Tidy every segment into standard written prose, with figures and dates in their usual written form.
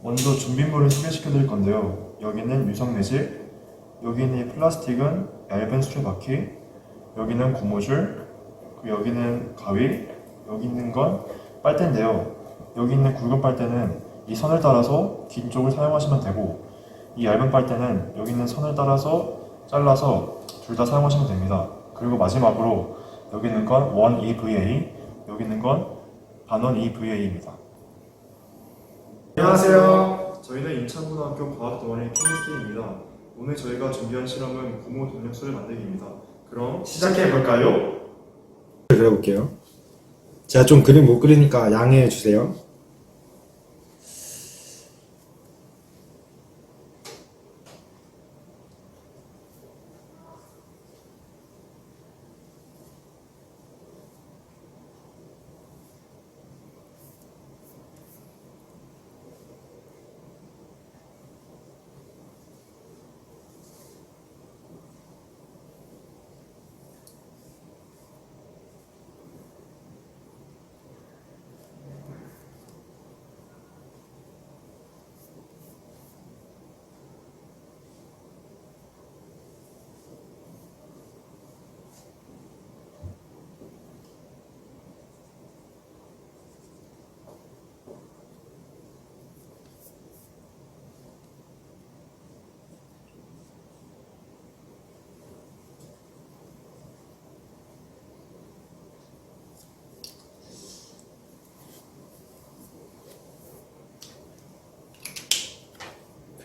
먼저 준비물을 소개시켜 드릴 건데요. 여기는 유성 매직, 여기 있는 이 플라스틱은 얇은 수레바퀴, 여기는 고무줄, 여기는 가위, 여기 있는 건 빨대인데요. 여기 있는 굵은 빨대는 이 선을 따라서 긴 쪽을 사용하시면 되고, 이 얇은 빨대는 여기 있는 선을 따라서 잘라서 둘 다 사용하시면 됩니다. 그리고 마지막으로 여기 있는 건 원 EVA, 여기 있는 건 반원 EVA입니다. 안녕하세요. 저희는 인천고등학교 과학동아리 케미스트리입니다. 오늘 저희가 준비한 실험은 고무 동력수를 만들기입니다. 그럼 시작해볼까요? 그려볼게요. 제가 좀 그림 못 그리니까 양해해 주세요.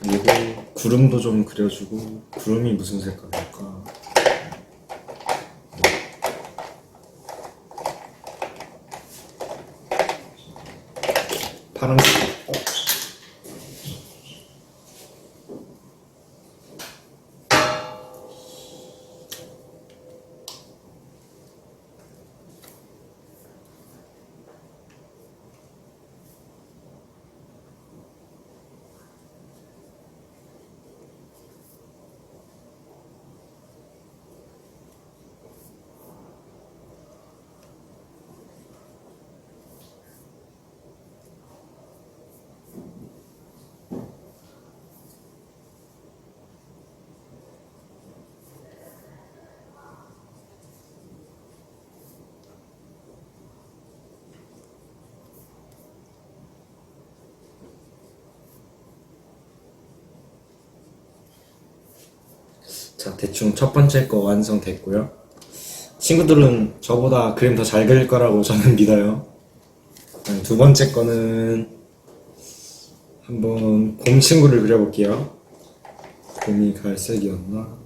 그리고 구름도 좀 그려주고, 구름이 무슨 색깔일까? 파란색. 자, 대충 첫 번째 거 완성됐고요. 친구들은 저보다 그림 더 잘 그릴 거라고 저는 믿어요. 두 번째 거는 한번 곰 친구를 그려볼게요. 곰이 갈색이었나?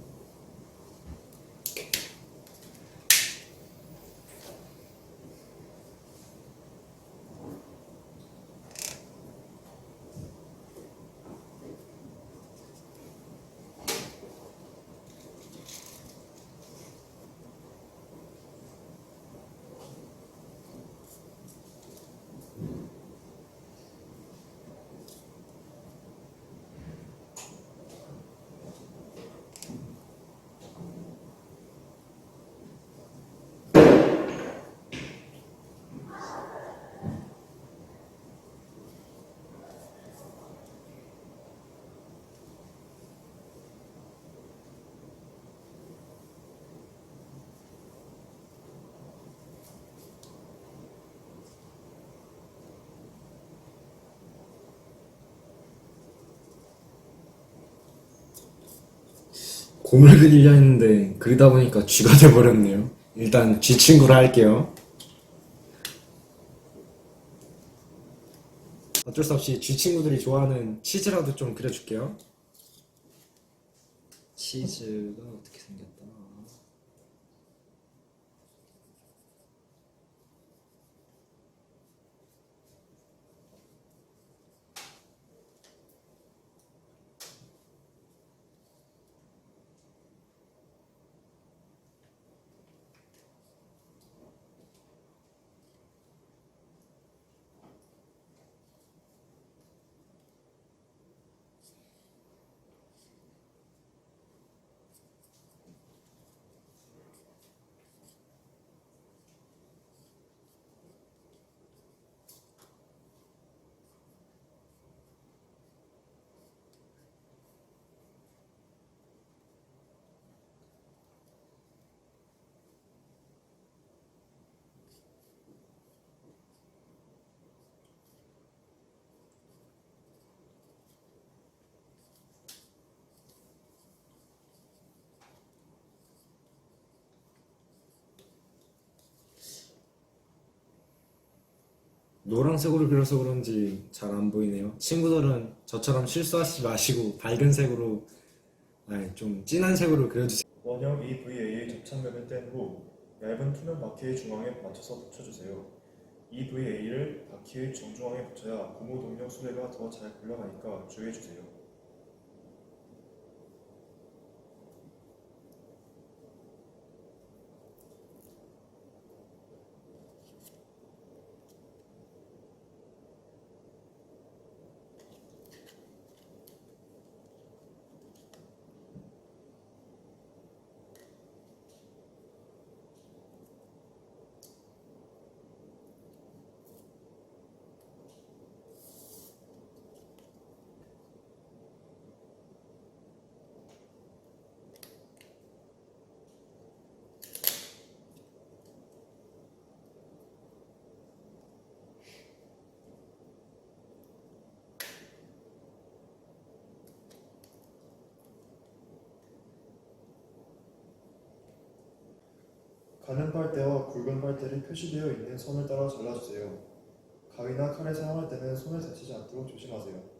곰을 그리려 했는데 그리다 보니까 쥐가 돼버렸네요. 일단 쥐 친구로 할게요. 어쩔 수 없이 쥐 친구들이 좋아하는 치즈라도 좀 그려줄게요. 치즈가 어떻게 생겼다. 노란색으로 그려서 그런지 잘 안 보이네요. 친구들은 저처럼 실수하지 마시고 밝은 색으로, 아니 좀 진한 색으로 그려주세요. 원형 EVA 접착면을 뗀 후 얇은 투명 바퀴의 중앙에 맞춰서 붙여주세요. EVA를 바퀴의 정중앙에 붙여야 고무 동력 수레가 더 잘 굴러가니까 주의해주세요. 가는 빨대와 굵은 빨대를 표시되어 있는 선을 따라 잘라주세요. 가위나 칼을 사용할 때는 손을 다치지 않도록 조심하세요.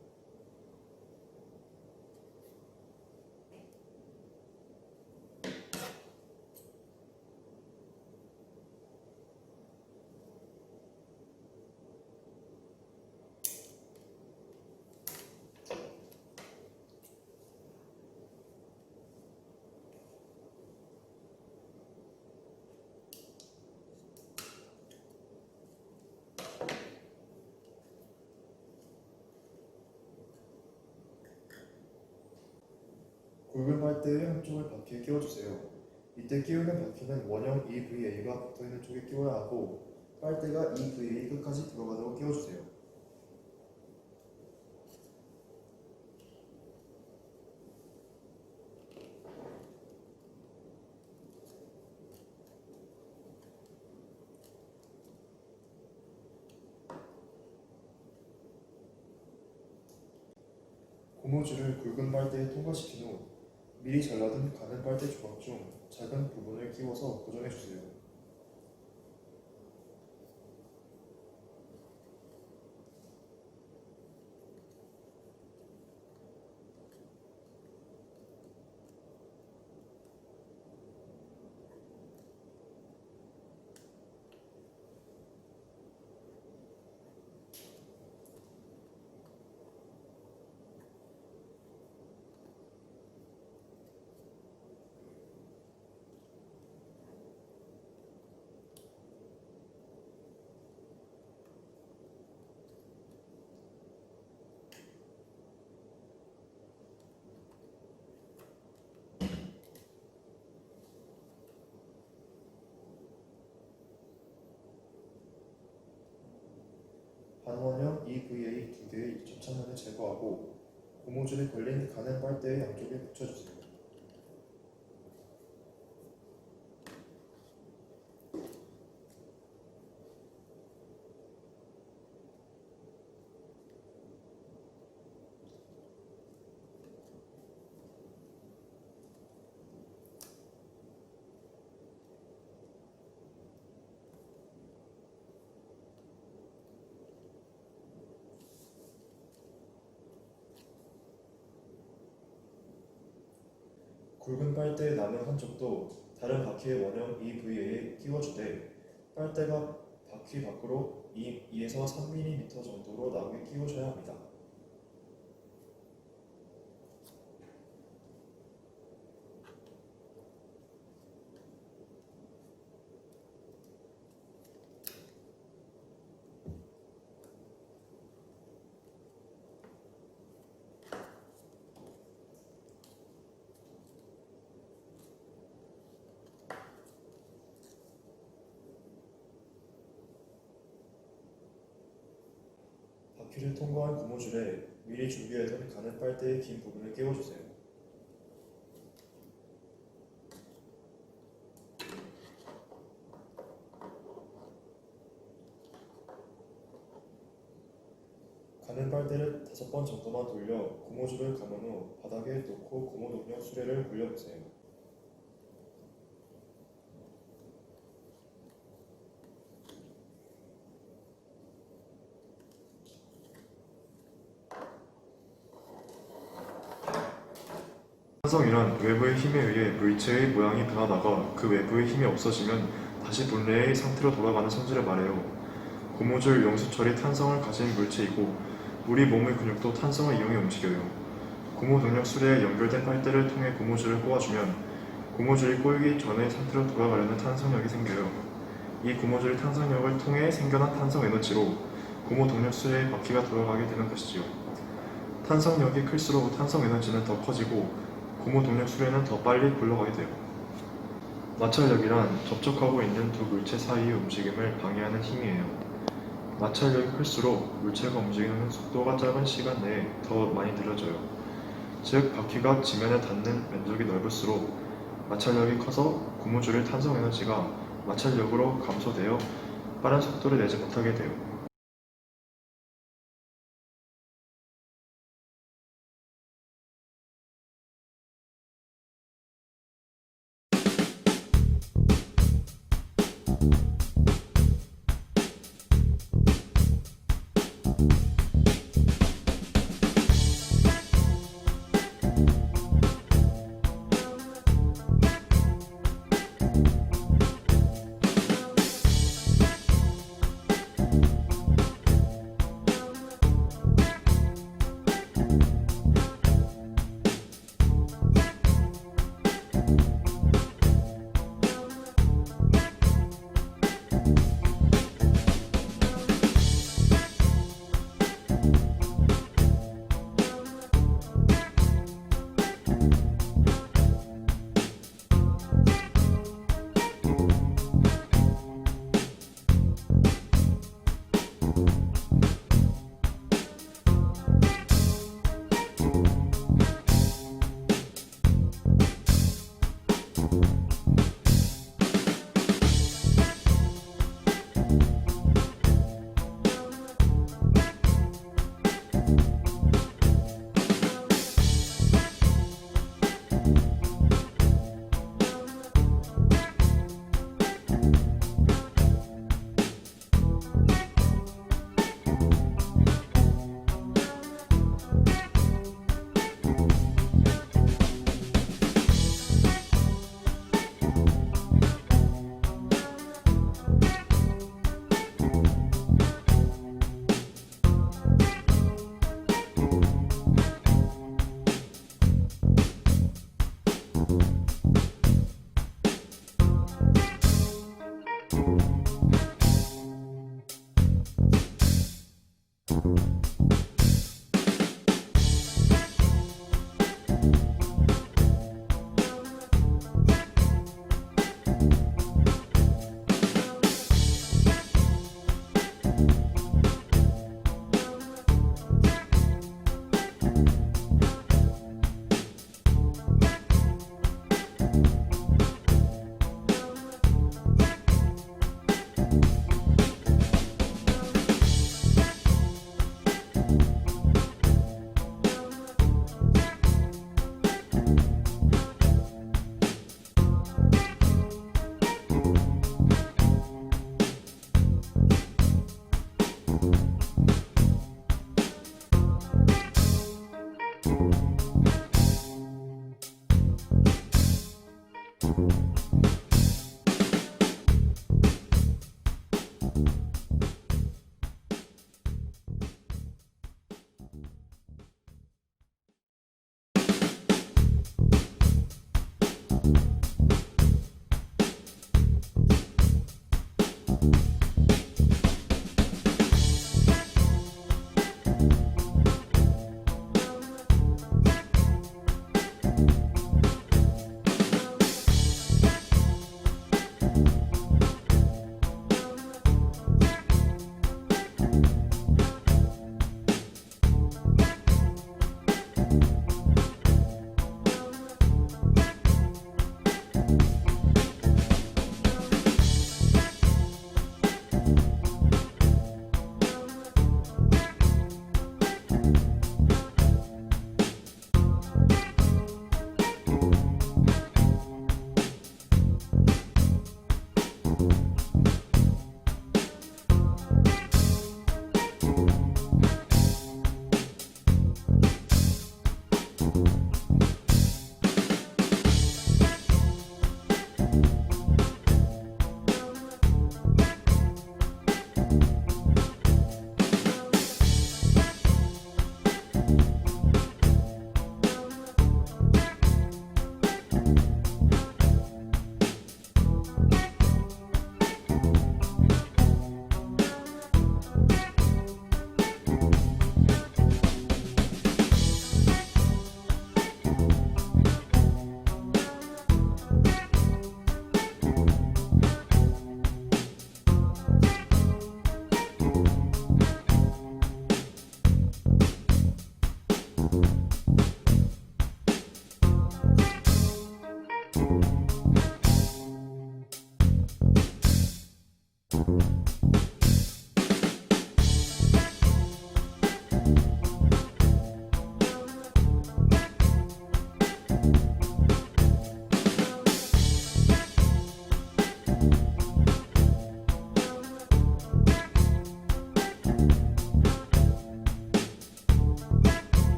굵은 빨대의 한쪽을 바퀴에 끼워주세요. 이때 끼우는 바퀴는 원형 EVA가 붙어있는 쪽에 끼워야 하고 빨대가 EVA 끝까지 들어가도록 끼워주세요. 고무줄을 굵은 빨대에 통과시킨 후 미리 잘라둔 가는 빨대 조각 중 작은 부분을 끼워서 고정해주세요. 반원형 EVA 2개의 접착면을 제거하고 고무줄이 걸린 가는 빨대의 양쪽에 붙여주세요. 굵은 빨대의 남은 한쪽도 다른 바퀴의 원형 EVA에 끼워주되 빨대가 바퀴 밖으로 2에서 3mm 정도로 나오게 끼워줘야 합니다. 바퀴를 통과한 고무줄에 미리 준비해둔 가는 빨대의 긴 부분을 끼워주세요. 가는 빨대를 5번 정도만 돌려 고무줄을 감은 후 바닥에 놓고 고무 동력 수레를 굴려보세요. 탄성이란 외부의 힘에 의해 물체의 모양이 변하다가 그 외부의 힘이 없어지면 다시 본래의 상태로 돌아가는 성질을 말해요. 고무줄, 용수철이 탄성을 가진 물체이고 우리 몸의 근육도 탄성을 이용해 움직여요. 고무동력 수레에 연결된 빨대를 통해 고무줄을 꼬아주면 고무줄이 꼬이기 전의 상태로 돌아가려는 탄성력이 생겨요. 이 고무줄의 탄성력을 통해 생겨난 탄성 에너지로 고무동력 수레의 바퀴가 돌아가게 되는 것이지요. 탄성력이 클수록 탄성 에너지는 더 커지고 고무동력 수레는 더 빨리 굴러가게 돼요. 마찰력이란 접촉하고 있는 두 물체 사이의 움직임을 방해하는 힘이에요. 마찰력이 클수록 물체가 움직이는 속도가 짧은 시간 내에 더 많이 느려져요. 즉, 바퀴가 지면에 닿는 면적이 넓을수록 마찰력이 커서 고무줄의 탄성 에너지가 마찰력으로 감소되어 빠른 속도를 내지 못하게 돼요.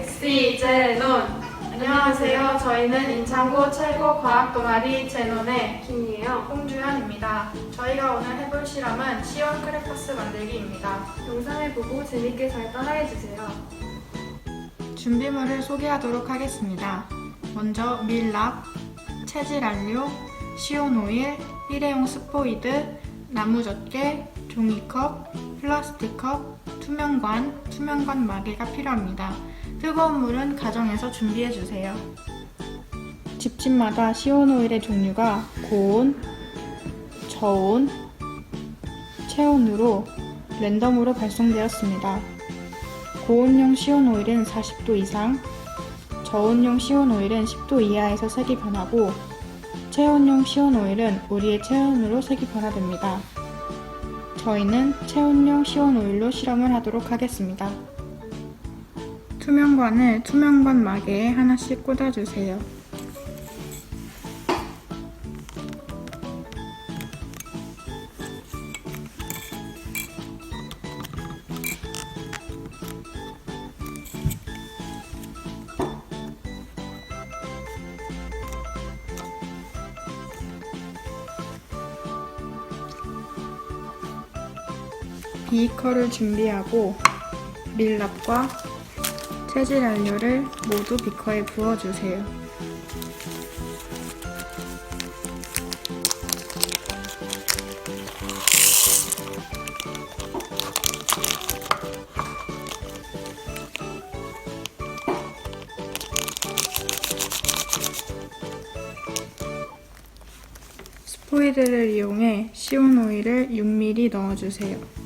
엑시 제논. 안녕하세요. 저희는 인창고 최고 과학 동아리 제논의 김이에요. 홍주현입니다. 저희가 오늘 해볼 실험은 시온 크레파스 만들기입니다. 영상을 보고 재밌게 잘 따라해주세요. 준비물을 소개하도록 하겠습니다. 먼저 밀랍, 체질 안료, 시온 오일, 일회용 스포이드, 나무젓개, 종이컵, 플라스틱컵, 투명관 마개가 필요합니다. 뜨거운 물은 가정에서 준비해주세요. 집집마다 시온 오일의 종류가 고온, 저온, 체온으로 랜덤으로 발송되었습니다. 고온용 시온 오일은 40도 이상, 저온용 시온 오일은 10도 이하에서 색이 변하고, 체온용 시온 오일은 우리의 체온으로 색이 변화됩니다. 저희는 체온용 시온 오일로 실험을 하도록 하겠습니다. 투명관을 투명관 마개에 하나씩 꽂아주세요. 비커를 준비하고 밀랍과 체질 안료를 모두 비커에 부어주세요. 스포이드를 이용해 시온 오일을 6ml 넣어주세요.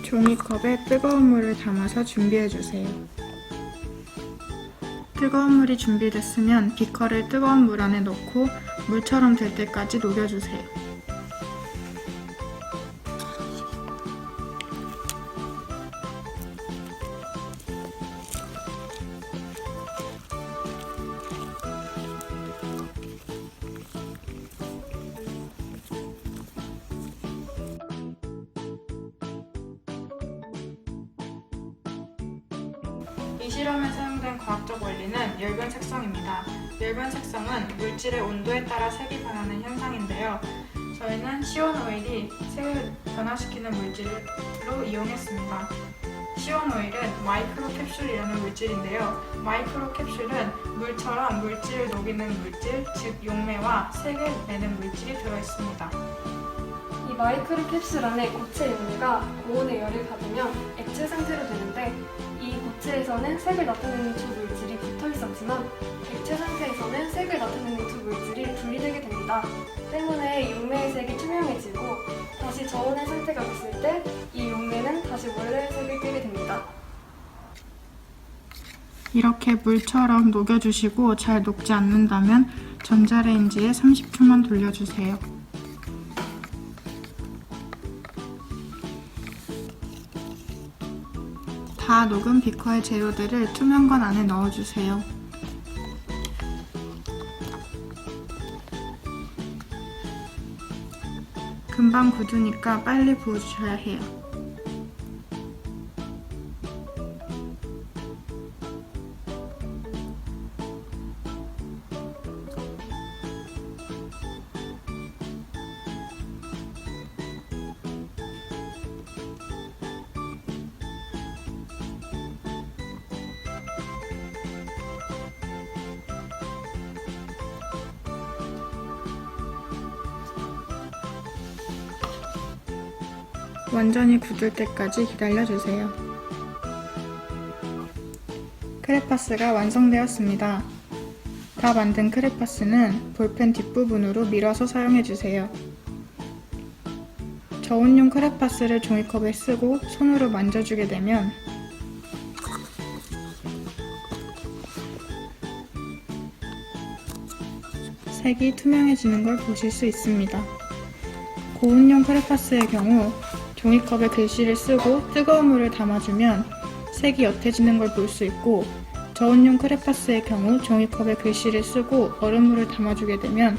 종이컵에 뜨거운 물을 담아서 준비해주세요. 뜨거운 물이 준비됐으면 비커를 뜨거운 물 안에 넣고 물처럼 될 때까지 녹여주세요. 이 실험에 사용된 과학적 원리는 열변 색성입니다. 열변 색성은 물질의 온도에 따라 색이 변하는 현상인데요. 저희는 시온 오일이 색을 변화시키는 물질로 이용했습니다. 시온 오일은 마이크로캡슐이라는 물질인데요. 마이크로캡슐은 물처럼 물질을 녹이는 물질, 즉 용매와 색을 내는 물질이 들어있습니다. 이 마이크로 캡슐 안에 고체 용매가 고온의 열을 받으면 액체 상태로 되는데, 이 고체에서는 색을 나타내는 두 물질이 붙어 있었지만 액체 상태에서는 색을 나타내는 두 물질이 분리되게 됩니다. 때문에 용매의 색이 투명해지고, 다시 저온의 상태가 됐을 때 이 용매는 다시 원래의 색을 띠게 됩니다. 이렇게 물처럼 녹여주시고 잘 녹지 않는다면 전자레인지에 30초만 돌려주세요. 다 녹은 비커의 재료들을 투명관 안에 넣어주세요. 금방 굳으니까 빨리 부어주셔야 해요. 완전히 굳을 때까지 기다려주세요. 크레파스가 완성되었습니다. 다 만든 크레파스는 볼펜 뒷부분으로 밀어서 사용해주세요. 저온용 크레파스를 종이컵에 쓰고 손으로 만져주게 되면 색이 투명해지는 걸 보실 수 있습니다. 고온용 크레파스의 경우 종이컵에 글씨를 쓰고 뜨거운 물을 담아주면 색이 옅어지는 걸 볼 수 있고, 저온용 크레파스의 경우 종이컵에 글씨를 쓰고 얼음물을 담아주게 되면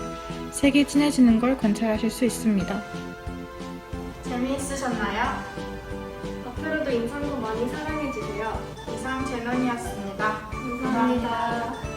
색이 진해지는 걸 관찰하실 수 있습니다. 재미있으셨나요? 앞으로도 인상고 많이 사랑해주세요. 이상 제논이었습니다. 감사합니다.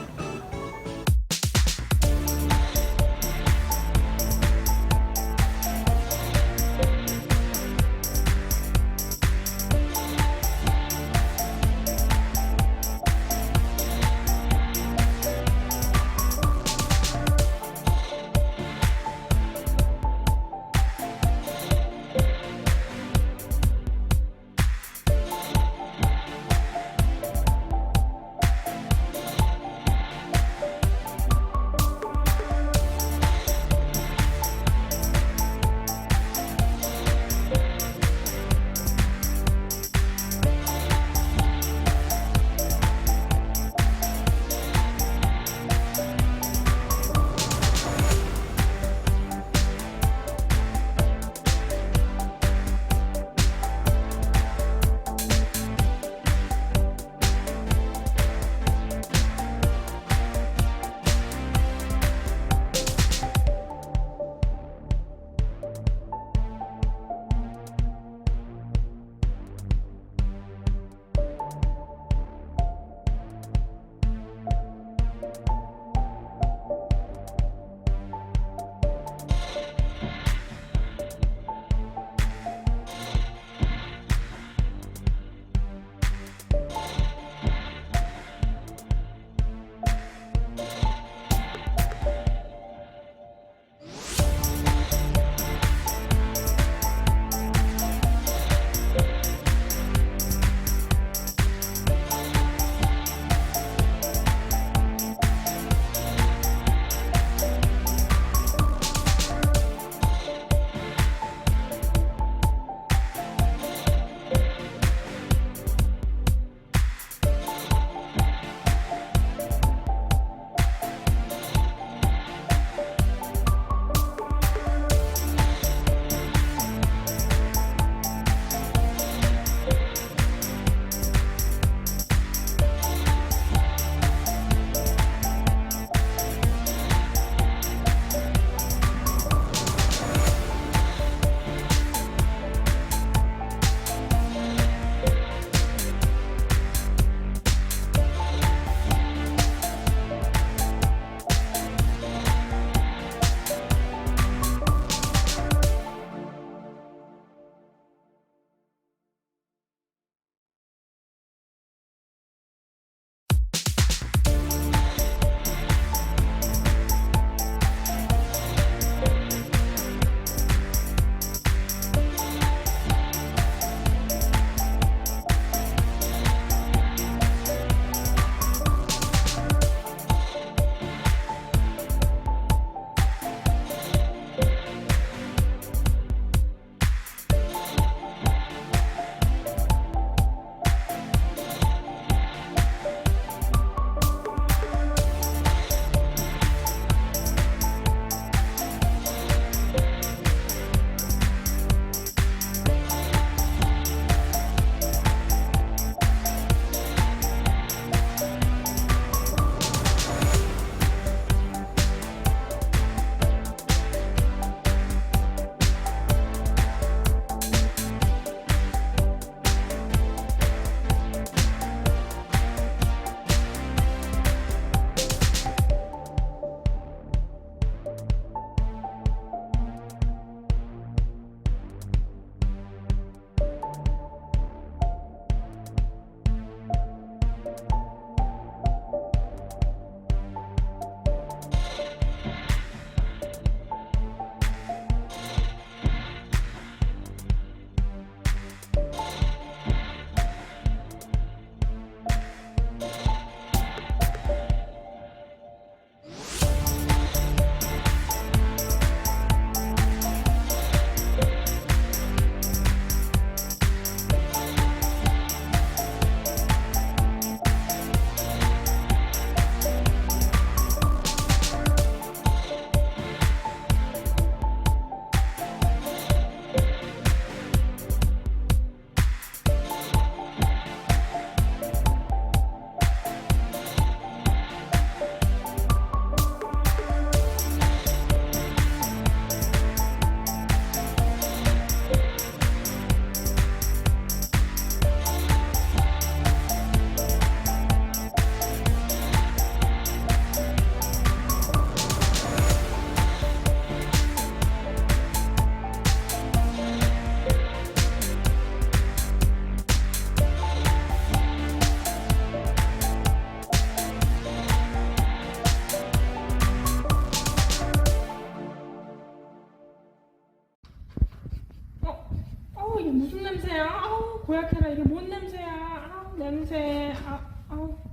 냄새.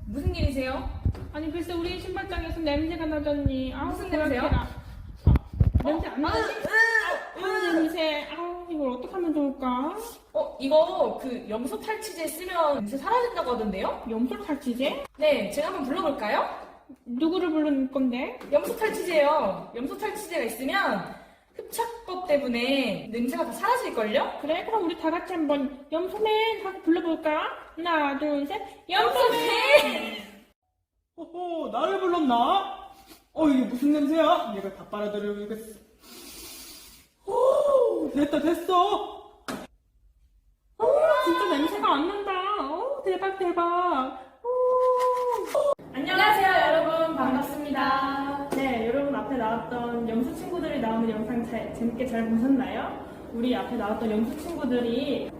무슨 일이세요? 아니 글쎄 우리 신발장에서 냄새가 나더니. 무슨 냄새요? 냄새 안 나지? 냄새. 이걸 어떻게 하면 좋을까? 이거 그 염소 탈취제 쓰면 냄새 사라진다고 하던데요? 염소 탈취제? 네, 제가 한번 불러볼까요? 누구를 부르는 건데? 염소 탈취제요. 염소 탈취제가 있으면 흡착법 때문에 냄새가 다 사라질걸요? 그래 그럼 우리 다 같이 한번 염소맨 하고 불러볼까? 하나 둘 셋. 염소맨! 호호, 나를 불렀나? 이게 무슨 냄새야? 얘가 다 빨아들여야겠어. 오, 됐어. 진짜 냄새가 안 난다. 대박. 안녕하세요 여러분 반갑습니다. 네, 여러분 앞에 나왔던 염소 친구들이 나오는 영상 재밌게 잘 보셨나요? 우리 앞에 나왔던 염소 친구들이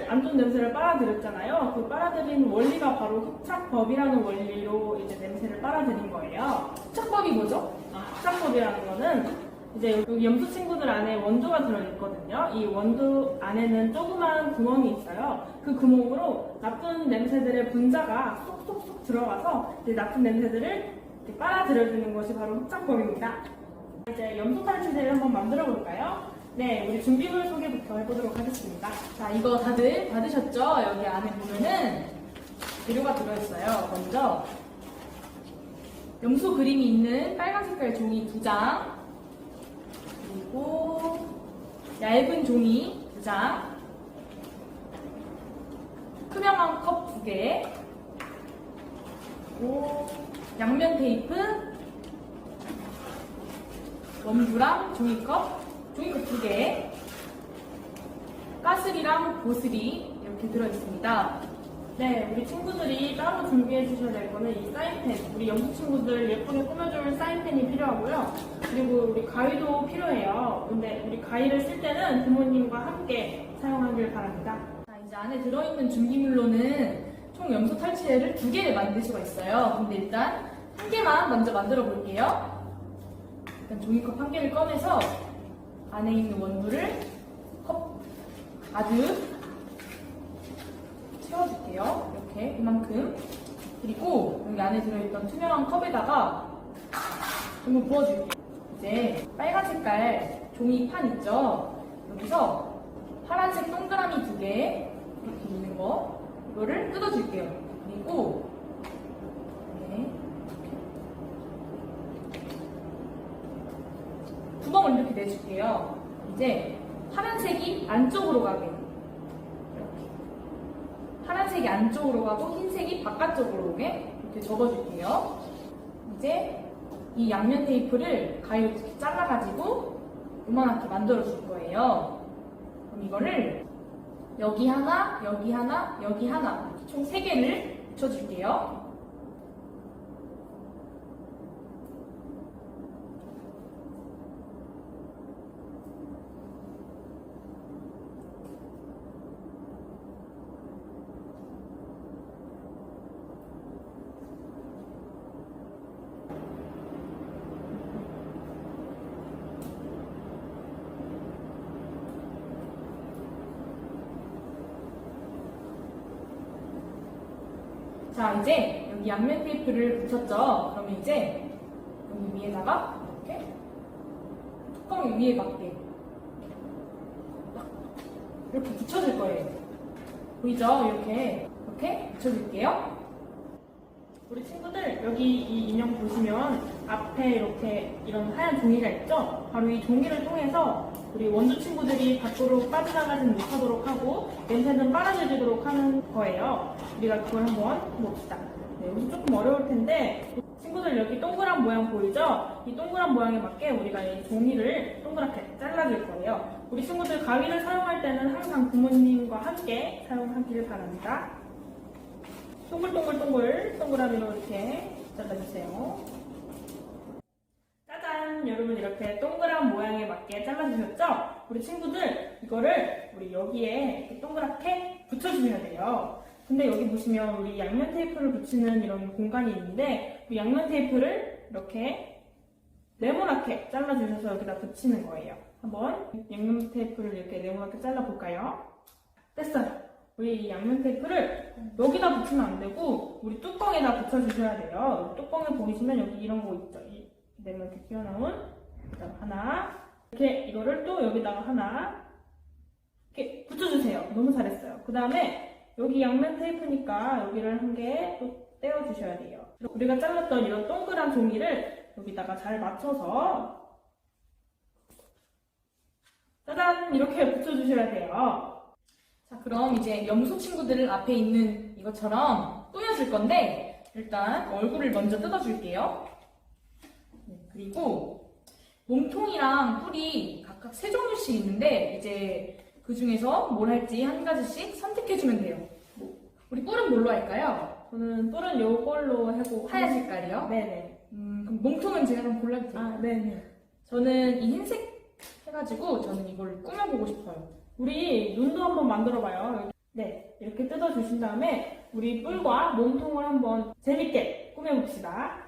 안 좋은 냄새를 빨아들였잖아요. 그 빨아들인 원리가 바로 흡착법이라는 원리로 이제 냄새를 빨아들인 거예요. 흡착법이 뭐죠? 흡착법이라는 거는 이제 여기 염소 친구들 안에 원두가 들어있거든요. 이 원두 안에는 조그만 구멍이 있어요. 그 구멍으로 나쁜 냄새들의 분자가 쏙쏙쏙 들어가서 이제 나쁜 냄새들을 이렇게 빨아들여주는 것이 바로 흡착법입니다. 이제 염소 탈취제를 한번 만들어 볼까요? 네, 우리 준비물 소개부터 해보도록 하겠습니다. 자, 이거 다들 받으셨죠? 여기 안에 보면은 재료가 들어있어요. 먼저 염소 그림이 있는 빨간 색깔 종이 2장, 그리고 얇은 종이 2장, 투명한 컵 2개, 그리고 양면 테이프, 원두랑 종이컵 2개, 가스리랑 보슬이 이렇게 들어있습니다. 네, 우리 친구들이 따로 준비해 주셔야 될 거는 이 사인펜. 우리 염소 친구들 예쁘게 꾸며줄 사인펜이 필요하고요. 그리고 우리 가위도 필요해요. 근데 우리 가위를 쓸 때는 부모님과 함께 사용하길 바랍니다. 자, 이제 안에 들어있는 준비물로는 총 염소 탈취제를 2개를 만들 수가 있어요. 근데 일단 1개만 먼저 만들어 볼게요. 일단 종이컵 1개를 꺼내서 안에 있는 원두를 컵 가득 채워줄게요. 이렇게 이만큼. 그리고 여기 안에 들어있던 투명한 컵에다가 전부 부어줄게요. 이제 빨간 색깔 종이판 있죠? 여기서 파란색 동그라미 2개 이렇게 있는 거 이거를 뜯어줄게요. 그리고 네, 구멍을 이렇게 내줄게요. 이제 파란색이 안쪽으로 가게 이렇게 파란색이 안쪽으로 가고 흰색이 바깥쪽으로 오게 이렇게 접어줄게요. 이제 이 양면 테이프를 가위로 이렇게 잘라가지고 요만하게 만들어줄 거예요. 그럼 이거를 여기 하나, 여기 하나, 여기 하나 총 3개를 붙여줄게요. 자, 이제 여기 양면 테이프를 붙였죠? 그러면 이제 여기 위에다가 이렇게 뚜껑 위에 맞게 이렇게 붙여줄 거예요. 보이죠? 이렇게 붙여줄게요. 우리 친구들 여기 이 인형 보시면 앞에 이렇게 이런 하얀 종이가 있죠? 바로 이 종이를 통해서 우리 원두 친구들이 밖으로 빠져나가지 못하도록 하고 냄새는 빨아들이도록 하는 거예요. 우리가 그걸 한번 봅시다. 네, 여기 조금 어려울 텐데 친구들 여기 동그란 모양 보이죠? 이 동그란 모양에 맞게 우리가 이 종이를 동그랗게 잘라줄 거예요. 우리 친구들 가위를 사용할 때는 항상 부모님과 함께 사용하기를 바랍니다. 동글동글동글 동그라미로 이렇게 잘라주세요. 짜잔! 여러분 이렇게 동그란 모양에 맞게 잘라주셨죠? 우리 친구들 이거를 우리 여기에 이렇게 동그랗게 붙여주셔야 돼요. 근데 여기 보시면 우리 양면 테이프를 붙이는 이런 공간이 있는데 우리 양면 테이프를 이렇게 네모나게 잘라주셔서 여기다 붙이는 거예요. 한번 양면 테이프를 이렇게 네모나게 잘라볼까요? 됐어요. 우리 이 양면 테이프를 여기다 붙이면 안 되고 우리 뚜껑에다 붙여주셔야 돼요. 뚜껑에 보이시면 여기 이런 거 있죠. 내면 이렇게 튀어나온 그다음 하나 이렇게 이거를 또 여기다가 하나 이렇게 붙여주세요. 너무 잘했어요. 그 다음에 여기 양면 테이프니까 여기를 한 개 또 떼어주셔야 돼요. 우리가 잘랐던 이런 동그란 종이를 여기다가 잘 맞춰서 짜잔 이렇게 붙여주셔야 돼요. 자, 그럼 이제 염소 친구들을 앞에 있는 이것처럼 꾸며줄 건데 일단 얼굴을 먼저 뜯어줄게요. 네, 그리고 몸통이랑 뿔이 각각 3종류씩 있는데 이제 그 중에서 뭘 할지 한 가지씩 선택해주면 돼요. 우리 뿔은 뭘로 할까요? 저는 뿔은 요걸로 하고 하얀 색깔이요? 네네. 그럼 몸통은 제가 그럼 골라도 돼요? 아 네네. 저는 이 흰색 해가지고 저는 이걸 꾸며보고 싶어요. 우리 눈도 한번 만들어봐요. 네, 이렇게 뜯어주신 다음에 우리 뿔과 몸통을 한번 재밌게 꾸며봅시다.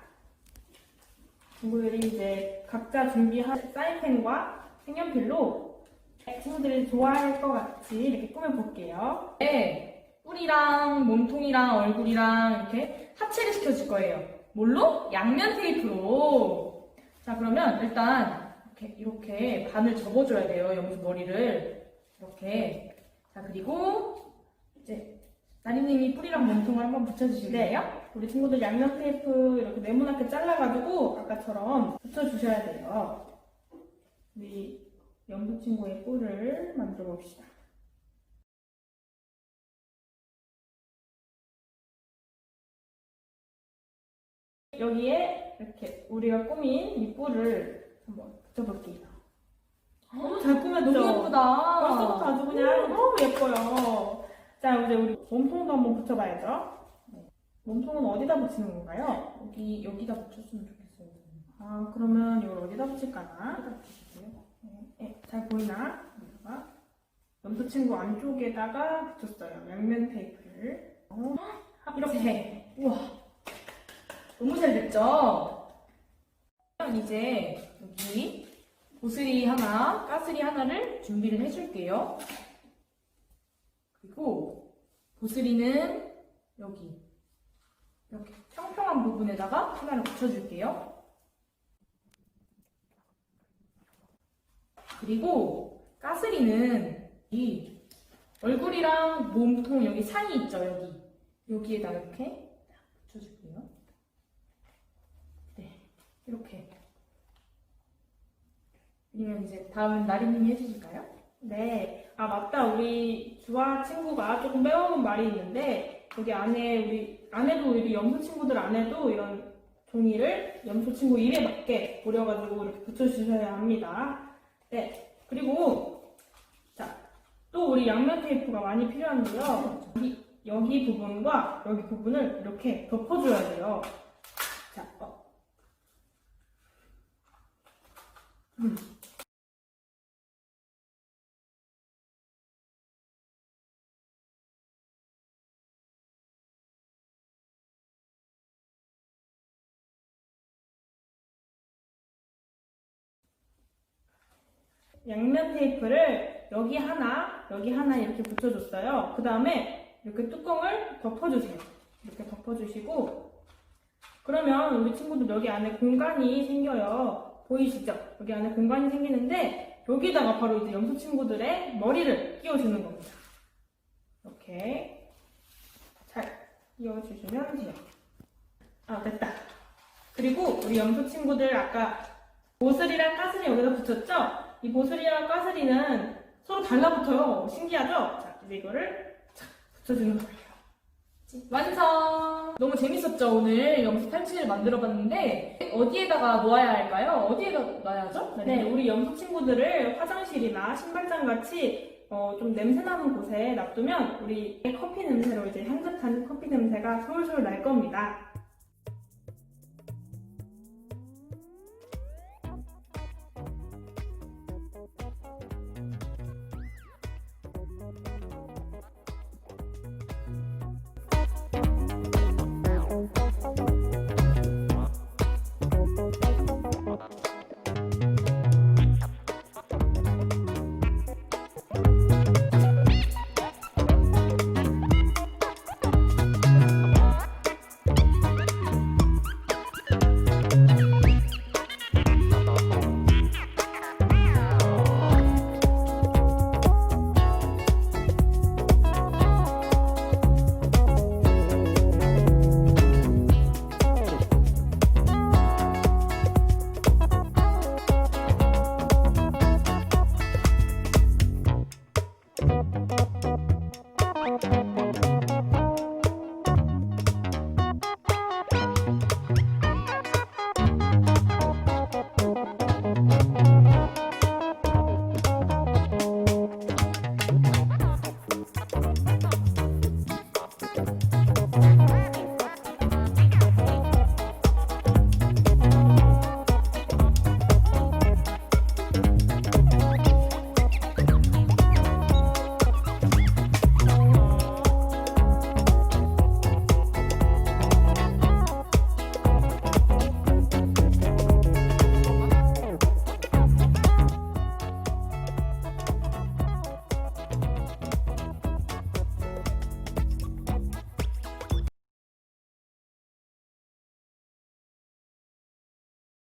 친구들이 이제 각자 준비한 사인펜과 색연필로 친구들이 좋아할 것 같이 이렇게 꾸며볼게요. 네, 뿔이랑 몸통이랑 얼굴이랑 이렇게 합체를 시켜줄 거예요. 뭘로? 양면 테이프로. 자, 그러면 일단 이렇게 반을 접어줘야 돼요. 염소 머리를. 이렇게. 자, 그리고 이제 나리님이 뿔이랑 몸통을 한번 붙여주실래요? 우리 친구들 양면 테이프 이렇게 네모나게 잘라가지고 아까처럼 붙여주셔야 돼요. 우리 염소 친구의 뿔을 만들어 봅시다. 여기에 이렇게 우리가 꾸민 이 뿔을 한번 붙여볼게요. 너무 잘 꾸몄죠? 너무 예쁘다. 벌써부터 아주 그냥 너무 예뻐요. 자, 이제 우리 몸통도 한번 붙여봐야죠. 몸통은 어디다 붙이는 건가요? 여기다 붙였으면 좋겠어요. 아, 그러면 이걸 어디다 붙일까나? 여기다 붙여주세요. 네, 잘 보이나? 여기다가 염소 친구 안쪽에다가 붙였어요. 양면 테이프를. 이렇게. 우와. 너무 잘 됐죠? 이제 여기 보슬이 하나, 까슬이 하나를 준비를 해줄게요. 그리고 보슬이는 여기 이렇게 평평한 부분에다가 하나를 붙여줄게요. 그리고 까슬이는 이 얼굴이랑 몸통 여기 사이 있죠, 여기에다 이렇게 붙여줄게요. 네, 이렇게. 그러면 이제 다음은 나리님이 해주실까요? 네. 아, 맞다. 우리 주아 친구가 조금 빼먹은 말이 있는데, 여기 안에도 우리 염소 친구들 안에도 이런 종이를 염소 친구 일에 맞게 오려가지고 이렇게 붙여주셔야 합니다. 네. 그리고, 자, 또 우리 양면 테이프가 많이 필요한데요. 여기 부분과 여기 부분을 이렇게 덮어줘야 돼요. 자, 양면 테이프를 여기 하나 이렇게 붙여줬어요. 그 다음에 이렇게 뚜껑을 덮어주세요. 이렇게 덮어주시고, 그러면 우리 친구들 여기 안에 공간이 생겨요. 보이시죠? 여기 안에 공간이 생기는데, 여기다가 바로 이제 염소 친구들의 머리를 끼워주는 겁니다. 이렇게 잘 끼워주시면 돼요. 아, 됐다. 그리고 우리 염소 친구들 아까 보슬이랑 까슬이 여기다 붙였죠? 이 보슬이랑 까슬이는 서로 달라붙어요. 신기하죠? 자, 이제 이거를 착 붙여주는 거예요. 완성! 너무 재밌었죠? 오늘 염소 탈취를 만들어봤는데 어디에다가 놓아야 할까요? 어디에다 놔야죠? 네, 우리 염소 친구들을 화장실이나 신발장 같이 좀 냄새나는 곳에 놔두면 우리 커피 냄새로 이제 향긋한 커피 냄새가 솔솔 날 겁니다.